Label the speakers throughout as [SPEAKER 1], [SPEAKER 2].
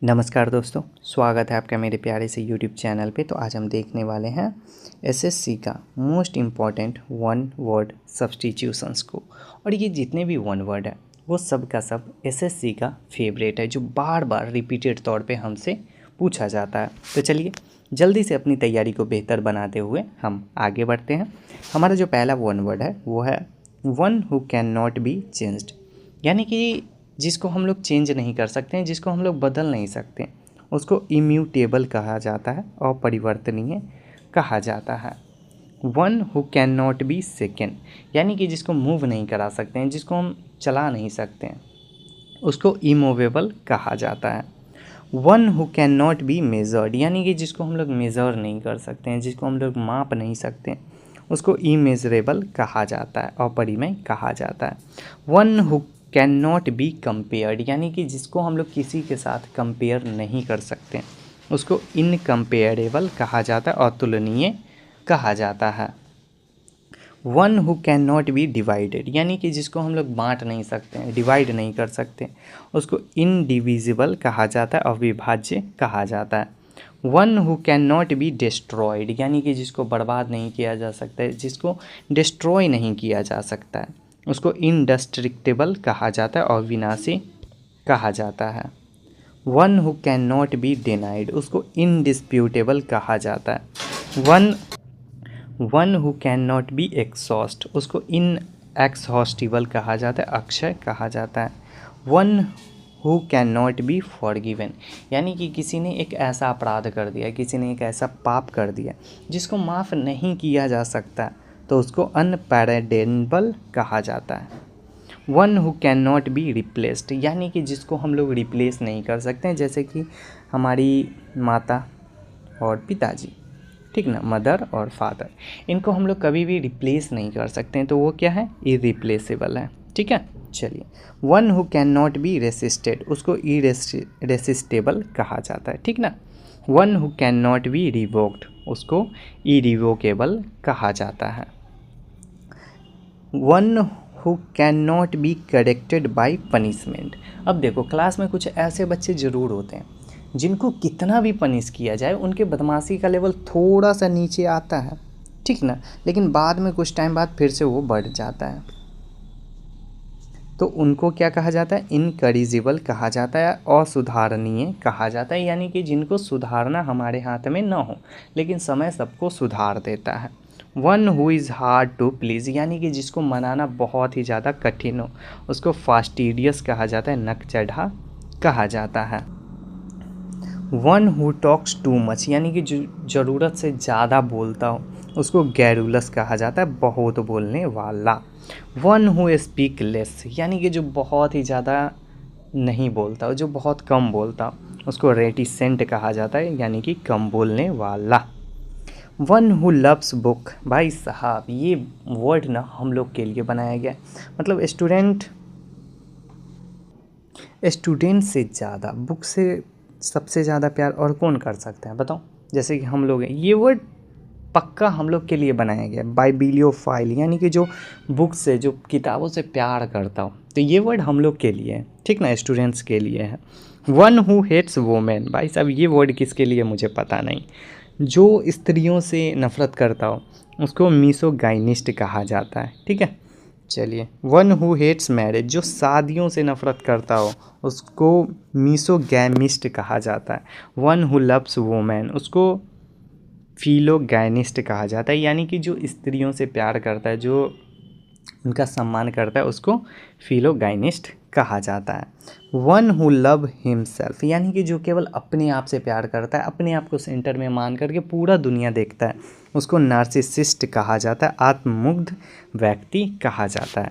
[SPEAKER 1] नमस्कार दोस्तों, स्वागत है आपका मेरे प्यारे से YouTube चैनल पे। तो आज हम देखने वाले हैं एसएससी का most important one word substitutions को। और ये जितने भी वन वर्ड है वो सब का सब एसएससी का फेवरेट है, जो बार बार रिपीटेड तौर पे हमसे पूछा जाता है। तो चलिए जल्दी से अपनी तैयारी को बेहतर बनाते हुए हम आगे बढ़ते हैं। हमारा जो पहला वन वर्ड है वो है one who can not be changed, यानी कि जिसको हम लोग चेंज नहीं कर सकते हैं, जिसको हम लोग बदल नहीं सकते, उसको इम्यूटेबल कहा जाता है, अपरिवर्तनीय कहा जाता है। One who can not be second, यानी कि जिसको मूव नहीं करा सकते हैं, जिसको हम चला नहीं सकते हैं, उसको इमूवेबल कहा जाता है। One who can not be measured, यानी कि जिसको हम लोग मेज़र नहीं कर सकते हैं, जिसको हम लोग माप नहीं सकते हैं, उसको इमेजरेबल कहा जाता है, अपरिमेय कहा जाता है। One who can not be compared, यानी कि जिसको हम लोग किसी के साथ कंपेयर नहीं कर सकते, उसको इनकम्पेयरेबल कहा जाता है, अतुलनीय कहा जाता है। One who can not be divided, यानी कि जिसको हम लोग बांट नहीं सकते हैं, डिवाइड नहीं कर सकते, उसको इनडिविजिबल कहा जाता है, अविभाज्य कहा जाता है। One who can not be destroyed, यानी कि जिसको बर्बाद नहीं किया जा सकता है, जिसको डिस्ट्रॉय नहीं किया जा सकता है, उसको इनडेस्ट्रक्टिबल कहा जाता है, अविनाशी कहा जाता है। One who can not be denied, उसको इनडिस्प्यूटेबल कहा जाता है। One who can not be exhaust, उसको इन एक्सहॉस्टिबल कहा जाता है, अक्षय कहा जाता है। One who can not be forgiven, यानी कि किसी ने एक ऐसा अपराध कर दिया, किसी ने एक ऐसा पाप कर दिया जिसको माफ़ नहीं किया जा सकता, तो उसको अनपैरेडेबल कहा जाता है। One who can not be replaced, यानी कि जिसको हम लोग रिप्लेस नहीं कर सकते हैं, जैसे कि हमारी माता और पिताजी, ठीक ना, मदर और फादर, इनको हम लोग कभी भी रिप्लेस नहीं कर सकते हैं, तो वो क्या है, इरिप्लेसेबल है। ठीक है, चलिए। One who can not be resisted, उसको इरेसिस्टेबल कहा जाता है, ठीक ना। One who can not be revoked, उसको इरिवोकेबल कहा जाता है। One who can not be corrected bye punishment. अब देखो, क्लास में कुछ ऐसे बच्चे ज़रूर होते हैं जिनको कितना भी पनिश किया जाए उनके बदमाशी का लेवल थोड़ा सा नीचे आता है, ठीक ना, लेकिन बाद में कुछ टाइम बाद फिर से वो बढ़ जाता है, तो उनको क्या कहा जाता है, इनकरेजिबल कहा जाता है, असुधारणीय कहा जाता है, यानी कि जिनको सुधारना हमारे हाथ में ना हो, लेकिन समय सबको सुधार देता है। One who is hard to please, यानी कि जिसको मनाना बहुत ही ज़्यादा कठिन हो, उसको फास्टिडियस कहा जाता है, नकचढ़ा कहा जाता है। One who talks too much, यानी कि जो ज़रूरत से ज़्यादा बोलता हो, उसको गैरुलस कहा जाता है, बहुत बोलने वाला। वन हु स्पीक लेस, यानी कि जो बहुत ही ज़्यादा नहीं बोलता हो, जो बहुत कम बोलता हो, उसको रेटिसेंट कहा जाता है, यानी कि कम बोलने वाला। वन हु लव्स बुक, भाई साहब ये वर्ड ना हम लोग के लिए बनाया गया है, मतलब स्टूडेंट से ज़्यादा बुक से सबसे ज़्यादा प्यार और कौन कर सकता है बताओ, जैसे कि हम लोग हैं। ये वर्ड पक्का हम लोग के लिए बनाया गया है, बाइबिलियोफाइल, यानी कि जो बुक से, जो किताबों से प्यार करता हो, तो ये वर्ड हम लोग के लिए है, ठीक ना, स्टूडेंट्स के लिए है। वन हु हेट्स वोमेन, भाई साहब ये वर्ड किसके लिए मुझे पता नहीं, जो स्त्रियों से नफ़रत करता हो उसको मिसोगाइनिस्ट कहा जाता है, ठीक है। चलिए, वन हु हेट्स मैरिज, जो शादियों से नफ़रत करता हो उसको मिसोगैमिस्ट कहा जाता है। वन हु लव्स वोमेन, उसको फिलोगैनिस्ट कहा जाता है, यानी कि जो स्त्रियों से प्यार करता है, जो उनका सम्मान करता है, उसको फिलोगाइनिस्ट कहा जाता है। वन हु लव हिमसेल्फ, यानी कि जो केवल अपने आप से प्यार करता है, अपने आप को सेंटर में मान करके पूरा दुनिया देखता है, उसको नार्सिसिस्ट कहा जाता है, आत्ममुग्ध व्यक्ति कहा जाता है।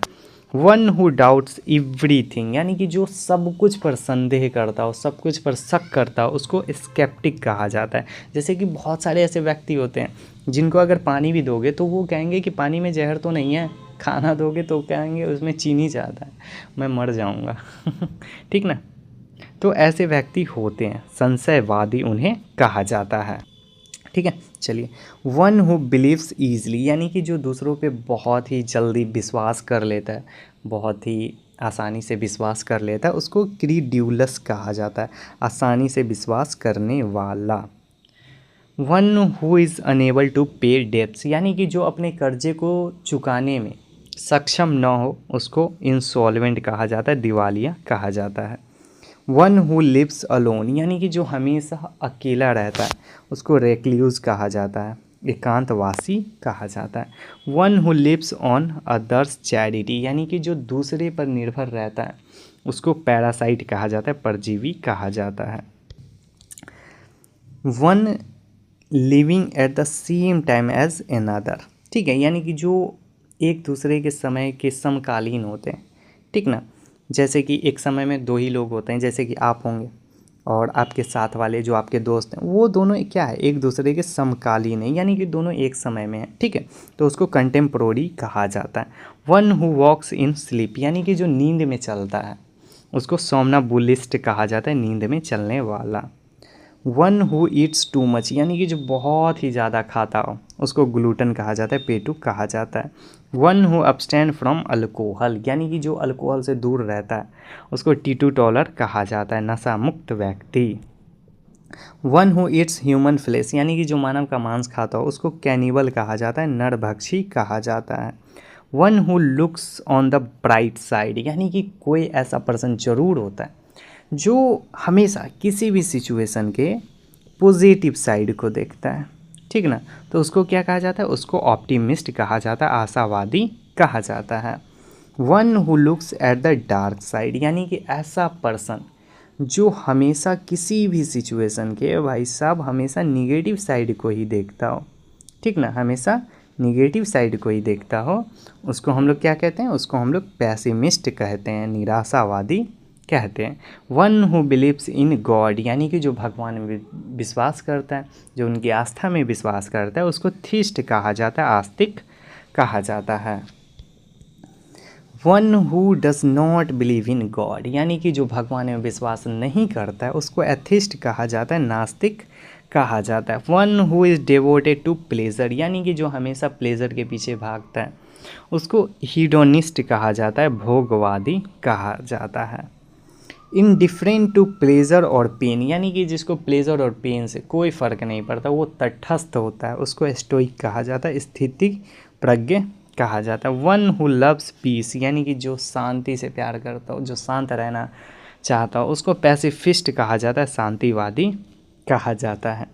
[SPEAKER 1] वन हु डाउट्स एवरीथिंग, यानी कि जो सब कुछ पर संदेह करता हो, सब कुछ पर शक करता हो, उसको स्केप्टिक कहा जाता है। जैसे कि बहुत सारे ऐसे व्यक्ति होते हैं जिनको अगर पानी भी दोगे तो वो कहेंगे कि पानी में जहर तो नहीं है, खाना दोगे तो कहेंगे उसमें चीनी ज़्यादा है, मैं मर जाऊंगा ठीक ना, तो ऐसे व्यक्ति होते हैं, संशयवादी उन्हें कहा जाता है, ठीक है। चलिए, वन हु बिलीव्स ईजली, यानी कि जो दूसरों पे बहुत ही जल्दी विश्वास कर लेता है, बहुत ही आसानी से विश्वास कर लेता है उसको क्रीड्यूलस कहा जाता है, आसानी से विश्वास करने वाला। One who is unable to pay debts यानी कि जो अपने कर्जे को चुकाने में सक्षम न हो उसको इंसॉल्वेंट कहा जाता है, दिवालिया कहा जाता है। वन हु लिव्स अलोन यानी कि जो हमेशा अकेला रहता है उसको रेक्ल्यूज कहा जाता है, एकांतवासी कहा जाता है। One who lives on others charity यानी कि जो दूसरे पर निर्भर रहता है उसको पैरासाइट कहा जाता है, परजीवी कहा जाता है। One living at the same time as another, ठीक है, यानी कि जो एक दूसरे के समय के समकालीन होते हैं, ठीक ना। जैसे कि एक समय में दो ही लोग होते हैं, जैसे कि आप होंगे और आपके साथ वाले जो आपके दोस्त हैं वो दोनों क्या है, एक दूसरे के समकालीन है, यानी कि दोनों एक समय में हैं, ठीक है, तो उसको कंटेम्प्रोरी कहा जाता है। One who walks in sleep यानी कि जो नींद में चलता है उसको सोमनाबुलिस्ट कहा जाता है, नींद में चलने वाला। One who Yeats too much यानी कि जो बहुत ही ज़्यादा खाता हो उसको ग्लूटन कहा जाता है, पेटू कहा जाता है। One who abstain from alcohol यानी कि जो अल्कोहल से दूर रहता है उसको टीटूटॉलर कहा जाता है, नशा मुक्त व्यक्ति। One who eats human flesh यानी कि जो मानव का मांस खाता हो उसको कैनिबल कहा जाता है, नरभक्षी कहा जाता है। One who looks on the bright side यानी कि कोई ऐसा पर्सन ज़रूर होता है जो हमेशा किसी भी सिचुएशन के पॉजिटिव साइड को देखता है, ठीक ना, तो उसको क्या कहा जाता है, उसको ऑप्टिमिस्ट कहा जाता है, आशावादी कहा जाता है। One who looks at the dark side यानी कि ऐसा पर्सन जो हमेशा किसी भी सिचुएशन के भाई साहब हमेशा निगेटिव साइड को ही देखता हो, ठीक ना, हमेशा निगेटिव साइड को ही देखता हो, उसको हम लोग क्या कहते हैं, उसको हम लोग पैसिमिस्ट कहते हैं, निराशावादी कहते हैं। One who believes in God यानी कि जो भगवान में विश्वास करता है, जो उनकी आस्था में विश्वास करता है उसको थीस्ट कहा जाता है, आस्तिक कहा जाता है। One who does not believe in God यानी कि जो भगवान में विश्वास नहीं करता है उसको एथिस्ट कहा जाता है, नास्तिक कहा जाता है। One who is devoted to pleasure यानी कि जो हमेशा प्लेजर के पीछे भागता है उसको हीडोनिस्ट कहा जाता है, भोगवादी कहा जाता है। इनडिफरेंट टू प्लेजर और पेन यानी कि जिसको प्लेजर और पेन से कोई फ़र्क नहीं पड़ता, वो तटस्थ होता है, उसको स्टोइक कहा जाता है, स्थिति प्रज्ञ कहा जाता है। वन हु लव्स पीस यानी कि जो शांति से प्यार करता हो, जो शांत रहना चाहता हो उसको पैसिफिस्ट कहा जाता है, शांतिवादी कहा जाता है।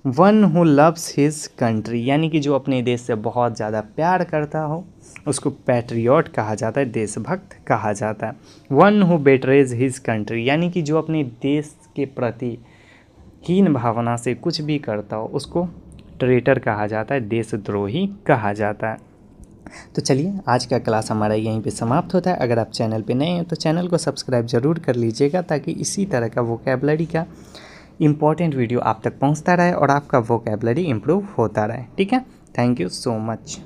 [SPEAKER 1] One who loves his country यानी कि जो अपने देश से बहुत ज़्यादा प्यार करता हो उसको पैट्रियट कहा जाता है, देशभक्त कहा जाता है। वन हु बेटरेज हिज कंट्री यानी कि जो अपने देश के प्रति हीन भावना से कुछ भी करता हो उसको ट्रेटर कहा जाता है, देशद्रोही कहा जाता है। तो चलिए आज का क्लास हमारा यहीं पे समाप्त होता है। अगर आप चैनल पे नए हैं तो चैनल को सब्सक्राइब ज़रूर कर लीजिएगा ताकि इसी तरह का वोकैबुलरी का इम्पॉर्टेंट वीडियो आप तक पहुंचता रहे और आपका वोकैबुलरी इम्प्रूव होता रहे, ठीक है। Thank you so much.